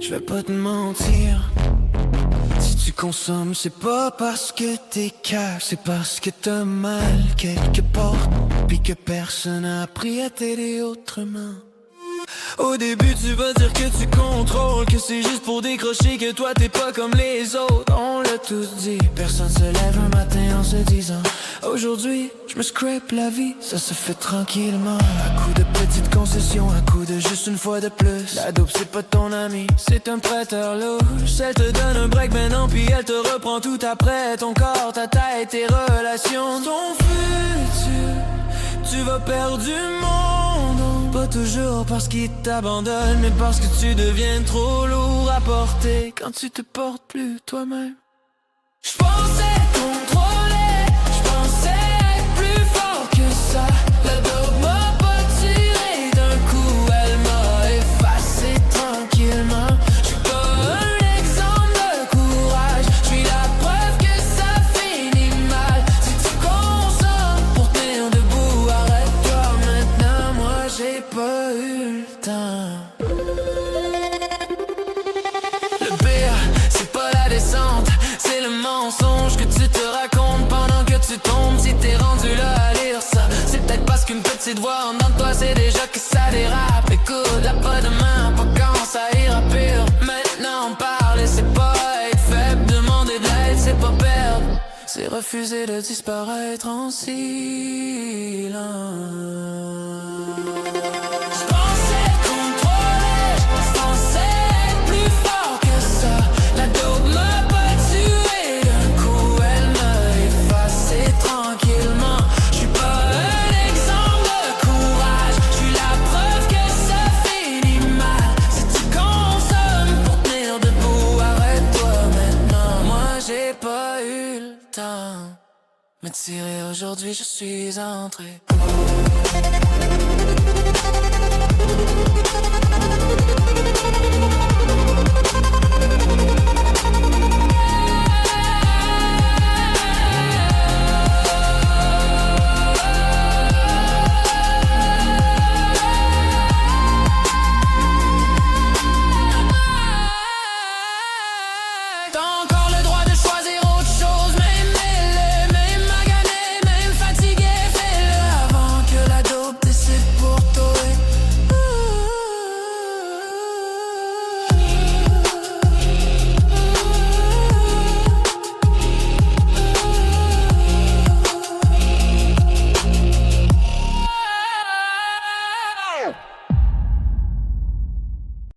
Je vais pas te mentir. Si tu consommes, c'est pas parce que t'es cave, c'est parce que t'as mal quelque part, pis que personne n'a appris à t'aider autrement. Au début tu vas dire que tu contrôles, que c'est juste pour décrocher, que toi t'es pas comme les autres. On l'a tous dit, personne se lève un matin en se disant aujourd'hui je me scrape la vie, ça se fait tranquillement. À coup de petites concessions, à coup de juste une fois de plus. La dope c'est pas ton ami, c'est un prêteur louche. Elle te donne un break maintenant puis elle te reprend tout après. Ton corps, ta tête, tes relations, ton futur, tu vas perdre du monde. Pas toujours parce qu'il t'abandonne, mais parce que tu deviens trop lourd à porter quand tu te portes plus toi-même. J'pensais contrôler, j'pensais être plus fort que ça. La dope m'a pas tiré d'un coup, elle m'a effacé tranquillement. J'suis pas un exemple de courage, j'suis la preuve que ça finit mal. Si tu consommes pour tenir debout, arrête-toi maintenant, moi j'ai pas eu le temps. Le pire, c'est pas la descente, c'est le mensonge que tu te racontes pendant que tu tombes. Si t'es rendu là à lire ça, c'est peut-être parce qu'une petite voix en dedans de toi c'est déjà que ça dérape. Écoute, là pas demain, pas quand ça ira pire. Maintenant parler c'est pas être faible, demander de l'aide c'est pas perdre, c'est refuser de disparaître en silence. J'pensais contrôler, j'pensais être plus fort que ça. La dope m'a pas tué d'un coup, elle m'a effacé tranquillement. J'suis pas un exemple de courage, j'suis la preuve que ça finit mal. Si tu consommes pour tenir debout, arrête-toi maintenant. Moi j'ai pas eu le temps, me tirer aujourd'hui je suis entré.